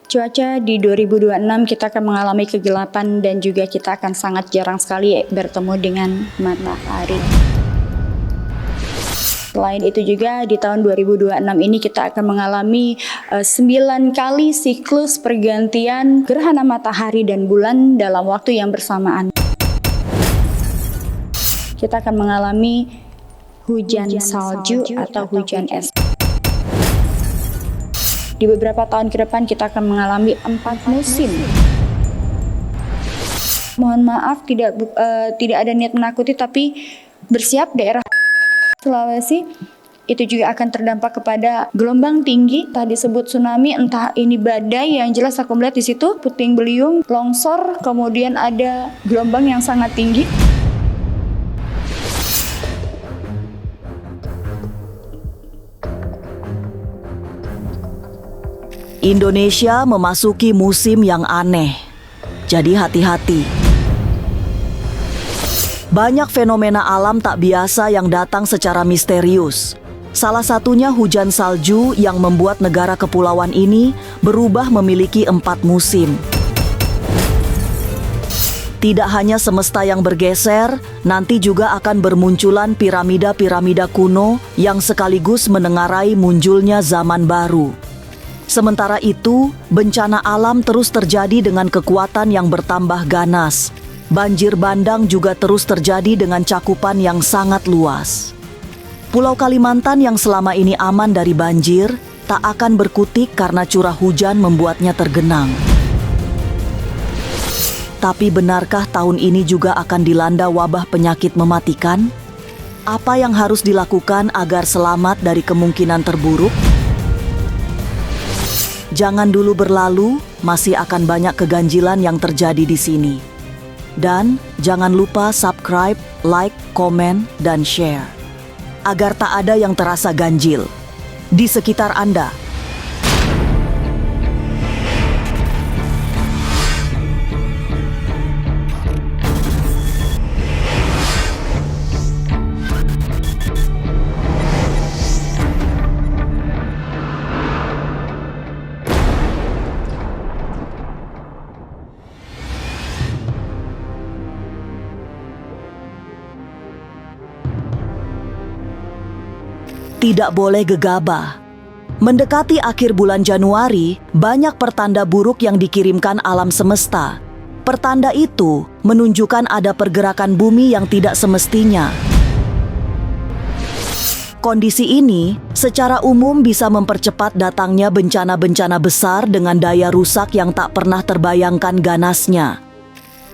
Cuaca di 2026 kita akan mengalami kegelapan dan juga kita akan sangat jarang sekali bertemu dengan matahari. Selain itu juga di tahun 2026 ini kita akan mengalami 9 kali siklus pergantian gerhana matahari dan bulan dalam waktu yang bersamaan. Kita akan mengalami hujan salju atau hujan es. Di beberapa tahun ke depan kita akan mengalami 4 musim. Mohon maaf tidak ada niat menakuti, tapi bersiap daerah Sulawesi itu juga akan terdampak kepada gelombang tinggi, entah disebut tsunami, entah ini badai. Yang jelas aku melihat di situ puting beliung, longsor, kemudian ada gelombang yang sangat tinggi. Indonesia memasuki musim yang aneh, jadi hati-hati. Banyak fenomena alam tak biasa yang datang secara misterius. Salah satunya hujan salju yang membuat negara kepulauan ini berubah memiliki 4 musim. Tidak hanya semesta yang bergeser, nanti juga akan bermunculan piramida-piramida kuno yang sekaligus menengarai munculnya zaman baru. Sementara itu, bencana alam terus terjadi dengan kekuatan yang bertambah ganas. Banjir bandang juga terus terjadi dengan cakupan yang sangat luas. Pulau Kalimantan yang selama ini aman dari banjir, tak akan berkutik karena curah hujan membuatnya tergenang. Tapi benarkah tahun ini juga akan dilanda wabah penyakit mematikan? Apa yang harus dilakukan agar selamat dari kemungkinan terburuk? Jangan dulu berlalu, masih akan banyak keganjilan yang terjadi di sini. Dan jangan lupa subscribe, like, komen, dan share. Agar tak ada yang terasa ganjil di sekitar Anda. Tidak boleh gegabah. Mendekati akhir bulan Januari, banyak pertanda buruk yang dikirimkan alam semesta. Pertanda itu menunjukkan ada pergerakan bumi yang tidak semestinya. Kondisi ini secara umum bisa mempercepat datangnya bencana-bencana besar dengan daya rusak yang tak pernah terbayangkan ganasnya.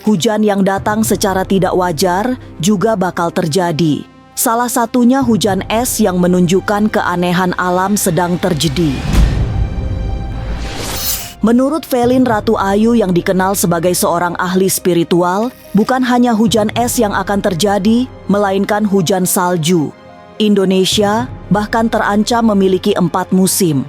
Hujan yang datang secara tidak wajar juga bakal terjadi. Salah satunya hujan es yang menunjukkan keanehan alam sedang terjadi. Menurut Velin Ratu Ayu yang dikenal sebagai seorang ahli spiritual, bukan hanya hujan es yang akan terjadi, melainkan hujan salju. Indonesia bahkan terancam memiliki 4 musim.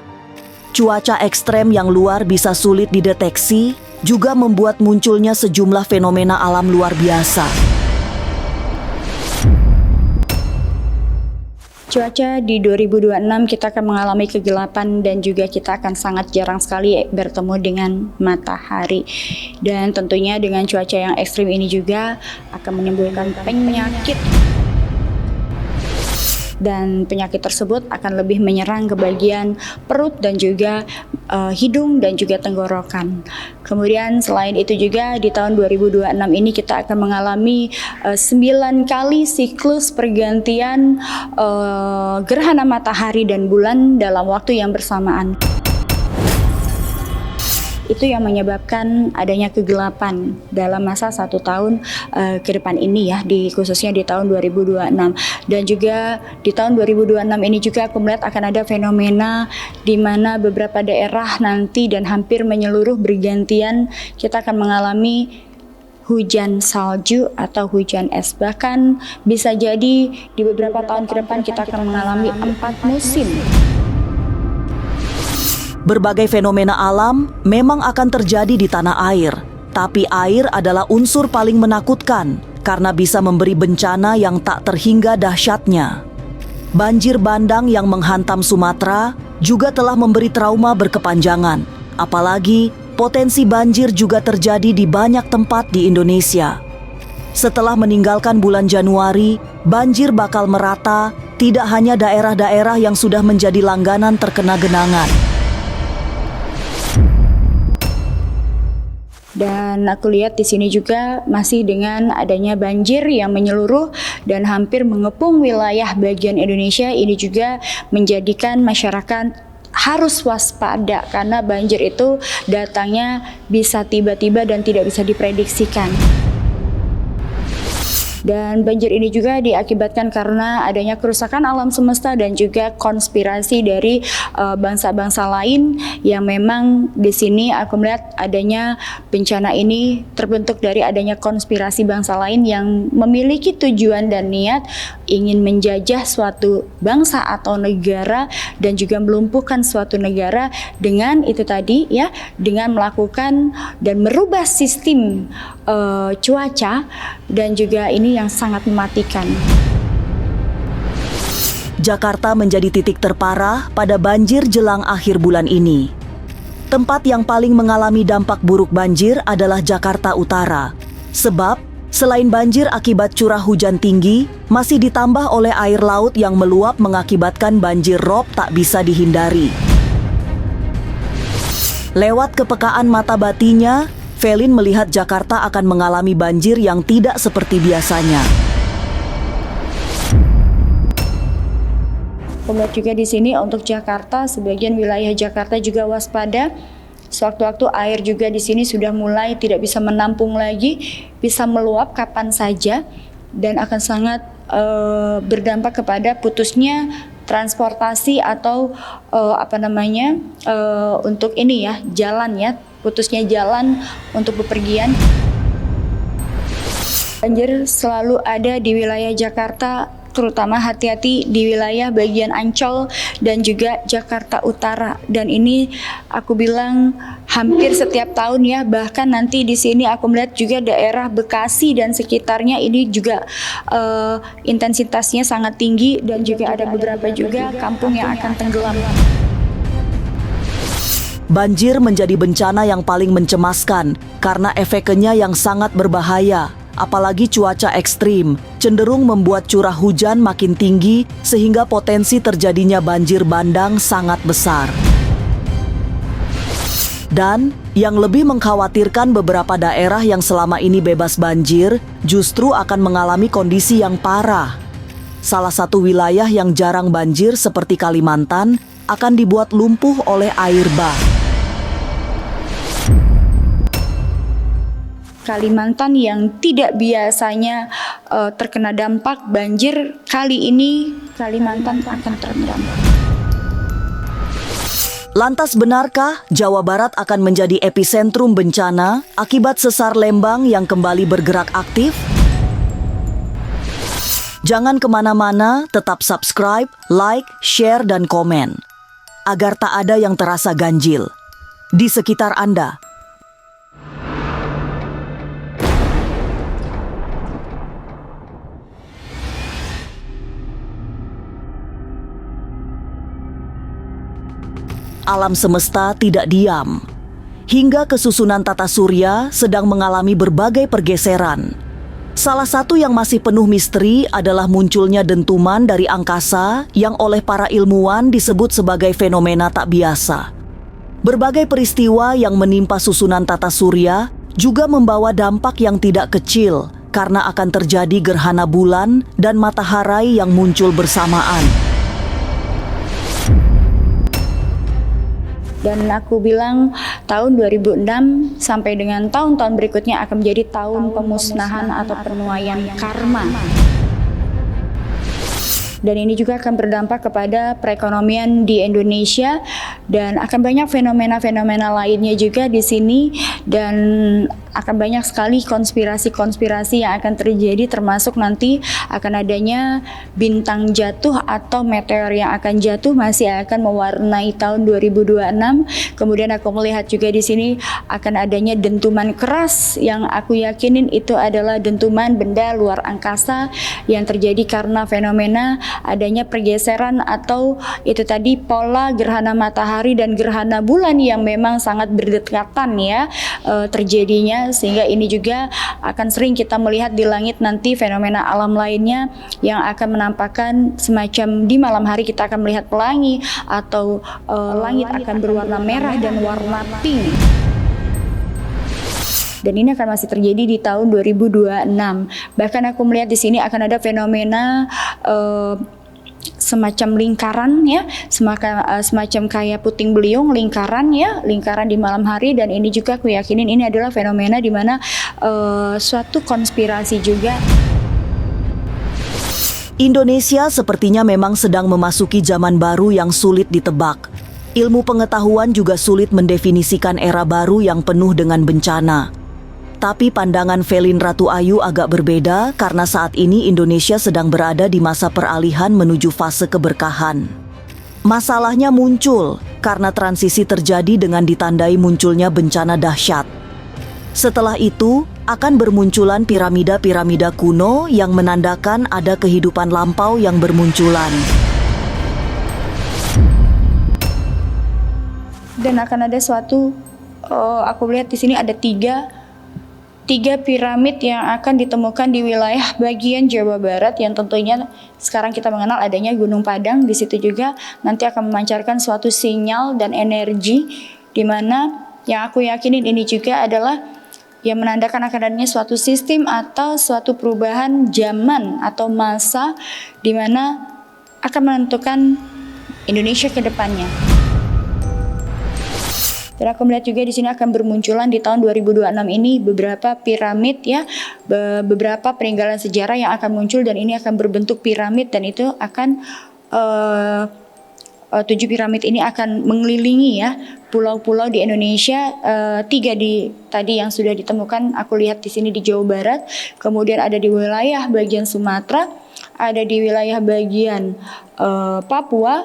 Cuaca ekstrem yang luar bisa sulit dideteksi, juga membuat munculnya sejumlah fenomena alam luar biasa. Cuaca di 2026 kita akan mengalami kegelapan dan juga kita akan sangat jarang sekali bertemu dengan matahari. Dan tentunya dengan cuaca yang ekstrim ini juga akan menimbulkan penyakit. Dan penyakit tersebut akan lebih menyerang ke bagian perut dan juga hidung dan juga tenggorokan. Kemudian selain itu juga di tahun 2026 ini kita akan mengalami 9 kali siklus pergantian gerhana matahari dan bulan dalam waktu yang bersamaan. Itu yang menyebabkan adanya kegelapan dalam masa 1 tahun ke depan ini ya, khususnya di tahun 2026. Dan juga di tahun 2026 ini juga aku melihat akan ada fenomena di mana beberapa daerah nanti dan hampir menyeluruh bergantian kita akan mengalami hujan salju atau hujan es. Bahkan bisa jadi di beberapa tahun ke depan kita akan mengalami 4 musim. Berbagai fenomena alam memang akan terjadi di tanah air, tapi air adalah unsur paling menakutkan karena bisa memberi bencana yang tak terhingga dahsyatnya. Banjir bandang yang menghantam Sumatera juga telah memberi trauma berkepanjangan. Apalagi potensi banjir juga terjadi di banyak tempat di Indonesia. Setelah meninggalkan bulan Januari, banjir bakal merata, tidak hanya daerah-daerah yang sudah menjadi langganan terkena genangan. Dan aku lihat di sini juga masih dengan adanya banjir yang menyeluruh dan hampir mengepung wilayah bagian Indonesia, ini juga menjadikan masyarakat harus waspada karena banjir itu datangnya bisa tiba-tiba dan tidak bisa diprediksikan. Dan banjir ini juga diakibatkan karena adanya kerusakan alam semesta dan juga konspirasi dari bangsa-bangsa lain yang memang di sini aku melihat adanya bencana ini terbentuk dari adanya konspirasi bangsa lain yang memiliki tujuan dan niat ingin menjajah suatu bangsa atau negara dan juga melumpuhkan suatu negara dengan itu tadi ya, dengan melakukan dan merubah sistem cuaca dan juga ini yang sangat mematikan. Jakarta menjadi titik terparah pada banjir jelang akhir bulan ini. Tempat yang paling mengalami dampak buruk banjir adalah Jakarta Utara. Sebab, selain banjir akibat curah hujan tinggi, masih ditambah oleh air laut yang meluap mengakibatkan banjir rob tak bisa dihindari. Lewat kepekaan mata batinnya, Velin melihat Jakarta akan mengalami banjir yang tidak seperti biasanya. Kemudian juga di sini untuk Jakarta, sebagian wilayah Jakarta juga waspada. Sewaktu-waktu air juga di sini sudah mulai tidak bisa menampung lagi, bisa meluap kapan saja dan akan sangat berdampak kepada putusnya transportasi atau untuk ini ya, jalan ya, putusnya jalan untuk bepergian. Banjir selalu ada di wilayah Jakarta, terutama hati-hati di wilayah bagian Ancol dan juga Jakarta Utara. Dan ini aku bilang hampir setiap tahun ya, bahkan nanti di sini aku melihat juga daerah Bekasi dan sekitarnya ini juga intensitasnya sangat tinggi dan juga ada beberapa juga kampung yang akan tenggelam. Banjir menjadi bencana yang paling mencemaskan karena efeknya yang sangat berbahaya. Apalagi cuaca ekstrim cenderung membuat curah hujan makin tinggi sehingga potensi terjadinya banjir bandang sangat besar. Dan yang lebih mengkhawatirkan, beberapa daerah yang selama ini bebas banjir justru akan mengalami kondisi yang parah. Salah satu wilayah yang jarang banjir seperti Kalimantan akan dibuat lumpuh oleh air bah. Kalimantan yang tidak biasanya terkena dampak banjir, kali ini Kalimantan akan terendam. Lantas benarkah Jawa Barat akan menjadi epicentrum bencana akibat sesar Lembang yang kembali bergerak aktif? Jangan kemana-mana, tetap subscribe, like, share, dan komen agar tak ada yang terasa ganjil di sekitar Anda. Alam semesta tidak diam. Hingga kesusunan tata surya sedang mengalami berbagai pergeseran. Salah satu yang masih penuh misteri adalah munculnya dentuman dari angkasa yang oleh para ilmuwan disebut sebagai fenomena tak biasa. Berbagai peristiwa yang menimpa susunan tata surya juga membawa dampak yang tidak kecil karena akan terjadi gerhana bulan dan matahari yang muncul bersamaan. Dan aku bilang tahun 2006 sampai dengan tahun-tahun berikutnya akan menjadi tahun pemusnahan atau penuaian karma. Dan ini juga akan berdampak kepada perekonomian di Indonesia dan akan banyak fenomena-fenomena lainnya juga di sini. Dan akan banyak sekali konspirasi-konspirasi yang akan terjadi, termasuk nanti akan adanya bintang jatuh atau meteor yang akan jatuh masih akan mewarnai tahun 2026. Kemudian aku melihat juga di sini akan adanya dentuman keras yang aku yakinin itu adalah dentuman benda luar angkasa yang terjadi karena fenomena adanya pergeseran atau itu tadi pola gerhana matahari dan gerhana bulan yang memang sangat berdekatan ya terjadinya, sehingga ini juga akan sering kita melihat di langit nanti fenomena alam lainnya yang akan menampakkan semacam di malam hari kita akan melihat pelangi atau langit akan berwarna merah dan warna pink. Dan ini akan masih terjadi di tahun 2026. Bahkan aku melihat di sini akan ada fenomena semacam lingkaran ya, semacam kayak puting beliung lingkaran ya, lingkaran di malam hari, dan ini juga aku yakinin ini adalah fenomena di mana suatu konspirasi juga. Indonesia sepertinya memang sedang memasuki zaman baru yang sulit ditebak. Ilmu pengetahuan juga sulit mendefinisikan era baru yang penuh dengan bencana. Tapi pandangan Velin Ratu Ayu agak berbeda karena saat ini Indonesia sedang berada di masa peralihan menuju fase keberkahan. Masalahnya muncul karena transisi terjadi dengan ditandai munculnya bencana dahsyat. Setelah itu, akan bermunculan piramida-piramida kuno yang menandakan ada kehidupan lampau yang bermunculan. Dan akan ada suatu, aku lihat di sini ada tiga piramid yang akan ditemukan di wilayah bagian Jawa Barat yang tentunya sekarang kita mengenal adanya Gunung Padang. Di situ juga nanti akan memancarkan suatu sinyal dan energi di mana yang aku yakinin ini juga adalah yang menandakan akan adanya suatu sistem atau suatu perubahan zaman atau masa di mana akan menentukan Indonesia ke depannya. Dan aku melihat juga di sini akan bermunculan di tahun 2026 ini beberapa piramid ya, beberapa peninggalan sejarah yang akan muncul dan ini akan berbentuk piramid, dan itu akan 7 piramid ini akan mengelilingi ya pulau-pulau di Indonesia. 3 di tadi yang sudah ditemukan aku lihat di sini di Jawa Barat, kemudian ada di wilayah bagian Sumatera, ada di wilayah bagian Papua,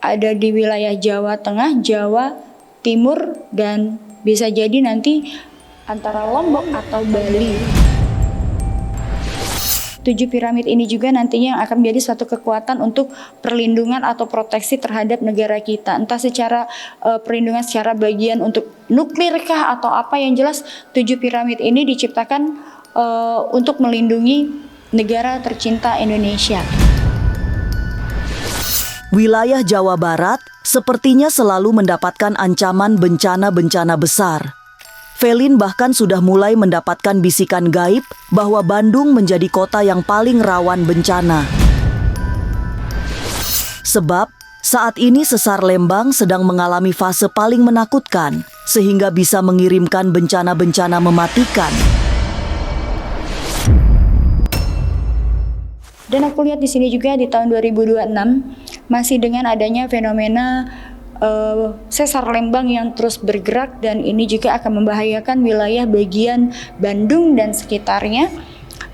ada di wilayah Jawa Tengah, Jawa Timur, dan bisa jadi nanti antara Lombok atau Bali. 7 piramid ini juga nantinya akan menjadi suatu kekuatan untuk perlindungan atau proteksi terhadap negara kita. Entah secara perlindungan secara bagian untuk nuklir kah atau apa, yang jelas 7 piramid ini diciptakan untuk melindungi negara tercinta Indonesia. Wilayah Jawa Barat sepertinya selalu mendapatkan ancaman bencana-bencana besar. Velin bahkan sudah mulai mendapatkan bisikan gaib bahwa Bandung menjadi kota yang paling rawan bencana. Sebab saat ini Sesar Lembang sedang mengalami fase paling menakutkan sehingga bisa mengirimkan bencana-bencana mematikan. Dan aku lihat di sini juga di tahun 2026 masih dengan adanya fenomena Sesar Lembang yang terus bergerak, dan ini juga akan membahayakan wilayah bagian Bandung dan sekitarnya.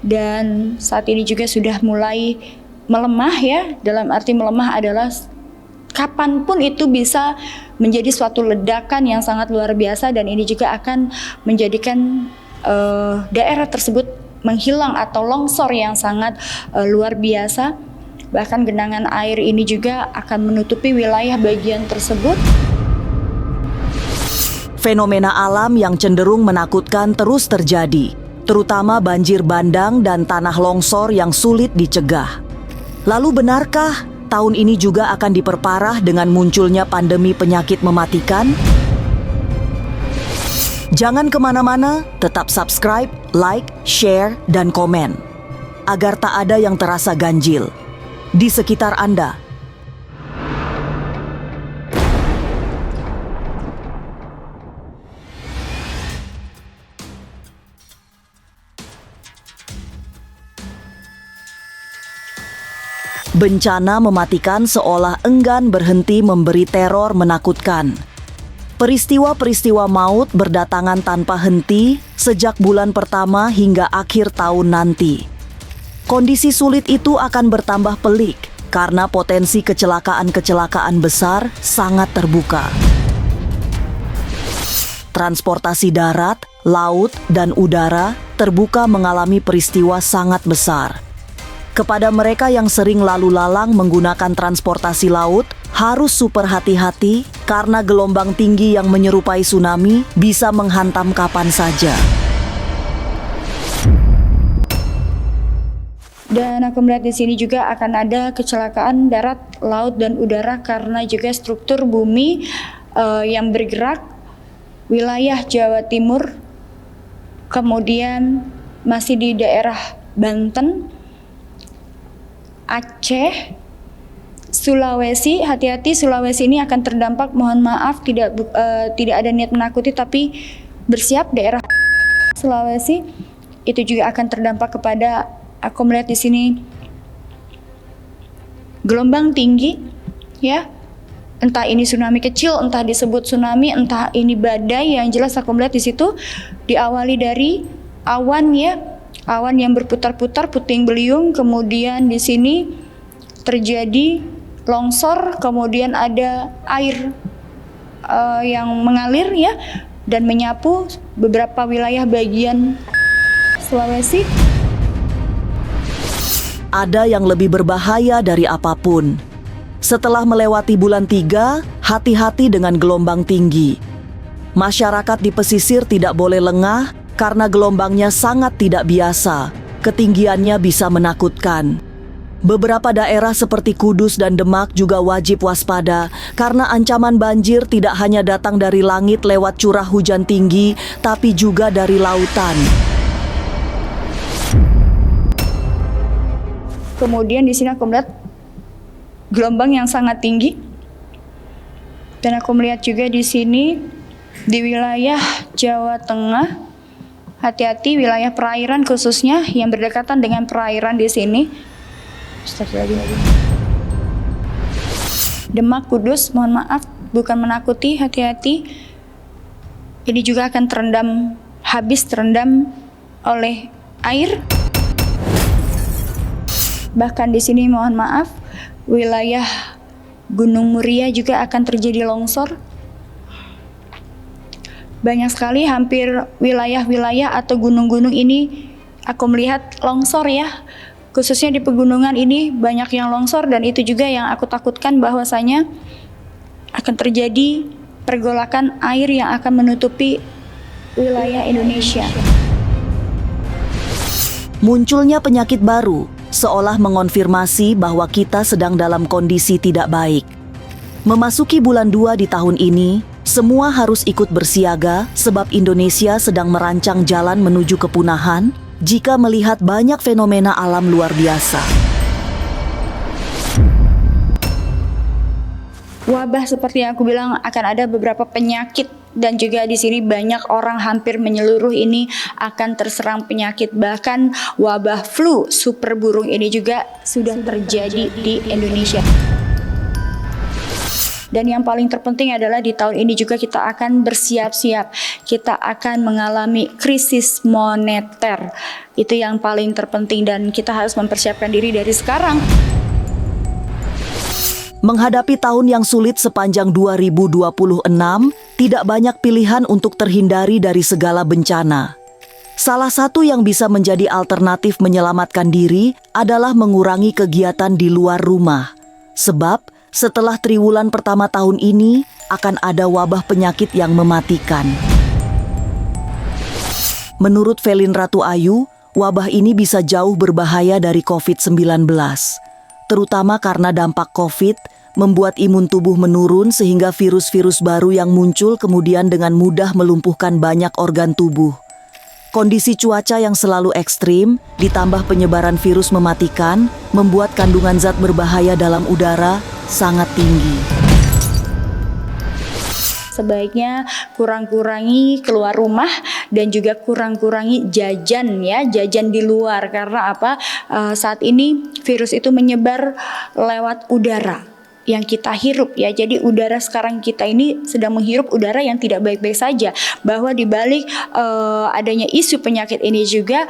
Dan saat ini juga sudah mulai melemah ya, dalam arti melemah adalah kapanpun itu bisa menjadi suatu ledakan yang sangat luar biasa, dan ini juga akan menjadikan daerah tersebut menghilang atau longsor yang sangat luar biasa. Bahkan genangan air ini juga akan menutupi wilayah bagian tersebut. Fenomena alam yang cenderung menakutkan terus terjadi, terutama banjir bandang dan tanah longsor yang sulit dicegah. Lalu benarkah tahun ini juga akan diperparah dengan munculnya pandemi penyakit mematikan? Jangan kemana-mana, tetap subscribe, like, share, dan komen, agar tak ada yang terasa ganjil di sekitar Anda. Bencana mematikan seolah enggan berhenti memberi teror menakutkan. Peristiwa-peristiwa maut berdatangan tanpa henti sejak bulan pertama hingga akhir tahun nanti. Kondisi sulit itu akan bertambah pelik karena potensi kecelakaan-kecelakaan besar sangat terbuka. Transportasi darat, laut, dan udara terbuka mengalami peristiwa sangat besar. Kepada mereka yang sering lalu lalang menggunakan transportasi laut, harus super hati-hati karena gelombang tinggi yang menyerupai tsunami bisa menghantam kapan saja. Dan aku melihat di sini juga akan ada kecelakaan darat, laut, dan udara karena juga struktur bumi yang bergerak wilayah Jawa Timur, kemudian masih di daerah Banten, Aceh, Sulawesi. Hati-hati, Sulawesi ini akan terdampak. Mohon maaf, tidak ada niat menakuti, tapi bersiap. Daerah Sulawesi itu juga akan terdampak kepada, aku melihat di sini gelombang tinggi, ya. Entah ini tsunami kecil, entah disebut tsunami, entah ini badai. Yang jelas aku melihat di situ diawali dari awan, ya. Awan yang berputar-putar, puting beliung, kemudian di sini terjadi longsor, kemudian ada air yang mengalir, ya, dan menyapu beberapa wilayah bagian Sulawesi. Ada yang lebih berbahaya dari apapun. Setelah melewati bulan 3, hati-hati dengan gelombang tinggi. Masyarakat di pesisir tidak boleh lengah karena gelombangnya sangat tidak biasa. Ketinggiannya bisa menakutkan. Beberapa daerah seperti Kudus dan Demak juga wajib waspada karena ancaman banjir tidak hanya datang dari langit lewat curah hujan tinggi, tapi juga dari lautan. Kemudian di sini aku melihat gelombang yang sangat tinggi. Dan aku melihat juga di sini di wilayah Jawa Tengah, hati-hati wilayah perairan khususnya yang berdekatan dengan perairan di sini. Demak, Kudus, mohon maaf, bukan menakuti, hati-hati. Ini juga akan terendam oleh air. Bahkan di sini mohon maaf, wilayah Gunung Muria juga akan terjadi longsor. Banyak sekali, hampir wilayah-wilayah atau gunung-gunung ini aku melihat longsor, ya. Khususnya di pegunungan ini banyak yang longsor, dan itu juga yang aku takutkan bahwasanya akan terjadi pergolakan air yang akan menutupi wilayah Indonesia. Munculnya penyakit baru seolah mengonfirmasi bahwa kita sedang dalam kondisi tidak baik. Memasuki bulan 2 di tahun ini, semua harus ikut bersiaga sebab Indonesia sedang merancang jalan menuju kepunahan jika melihat banyak fenomena alam luar biasa. Wabah seperti yang aku bilang, akan ada beberapa penyakit, dan juga di sini banyak orang, hampir menyeluruh ini akan terserang penyakit. Bahkan wabah flu super burung ini juga sudah terjadi di Indonesia. Dan yang paling terpenting adalah di tahun ini juga kita akan bersiap-siap. Kita akan mengalami krisis moneter. Itu yang paling terpenting dan kita harus mempersiapkan diri dari sekarang. Menghadapi tahun yang sulit sepanjang 2026, tidak banyak pilihan untuk terhindari dari segala bencana. Salah satu yang bisa menjadi alternatif menyelamatkan diri adalah mengurangi kegiatan di luar rumah. Sebab setelah triwulan pertama tahun ini akan ada wabah penyakit yang mematikan. Menurut Velin Ratu Ayu, wabah ini bisa jauh berbahaya dari COVID-19. Terutama karena dampak COVID membuat imun tubuh menurun sehingga virus-virus baru yang muncul kemudian dengan mudah melumpuhkan banyak organ tubuh. Kondisi cuaca yang selalu ekstrim ditambah penyebaran virus mematikan membuat kandungan zat berbahaya dalam udara sangat tinggi. Sebaiknya kurang-kurangi keluar rumah dan juga kurang-kurangi jajan, ya, jajan di luar. Karena apa? Saat ini virus itu menyebar lewat udara. yang kita hirup ya. Jadi udara sekarang kita ini sedang menghirup udara yang tidak baik-baik saja. Bahwa di balik adanya isu penyakit ini juga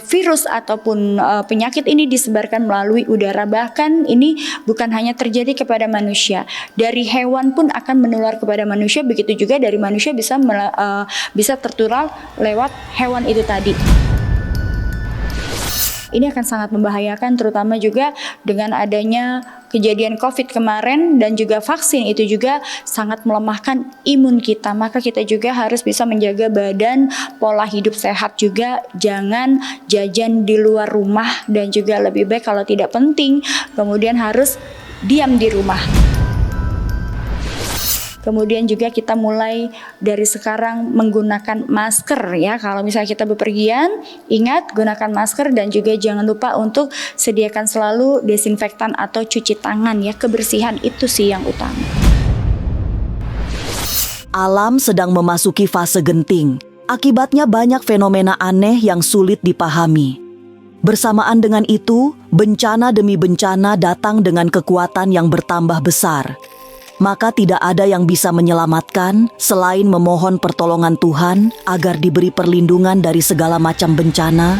virus ataupun penyakit ini disebarkan melalui udara. Bahkan ini bukan hanya terjadi kepada manusia. Dari hewan pun akan menular kepada manusia. Begitu juga dari manusia bisa tertular lewat hewan itu tadi. Ini akan sangat membahayakan, terutama juga dengan adanya kejadian COVID kemarin dan juga vaksin itu juga sangat melemahkan imun kita. Maka kita juga harus bisa menjaga badan, pola hidup sehat juga, jangan jajan di luar rumah, dan juga lebih baik kalau tidak penting kemudian harus diam di rumah. Kemudian juga kita mulai dari sekarang menggunakan masker ya. Kalau misalnya kita bepergian, ingat gunakan masker dan juga jangan lupa untuk sediakan selalu desinfektan atau cuci tangan ya. Kebersihan itu sih yang utama. Alam sedang memasuki fase genting. Akibatnya banyak fenomena aneh yang sulit dipahami. Bersamaan dengan itu, bencana demi bencana datang dengan kekuatan yang bertambah besar. Maka tidak ada yang bisa menyelamatkan selain memohon pertolongan Tuhan agar diberi perlindungan dari segala macam bencana.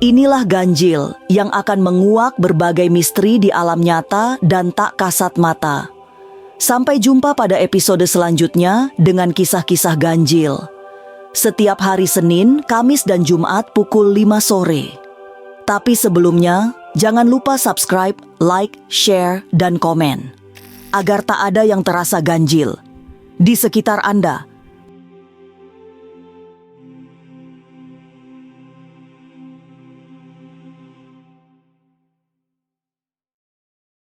Inilah ganjil yang akan menguak berbagai misteri di alam nyata dan tak kasat mata. Sampai jumpa pada episode selanjutnya dengan kisah-kisah ganjil. Setiap hari Senin, Kamis, dan Jumat pukul 5 sore. Tapi sebelumnya, jangan lupa subscribe, like, share, dan komen. Agar tak ada yang terasa ganjil di sekitar Anda.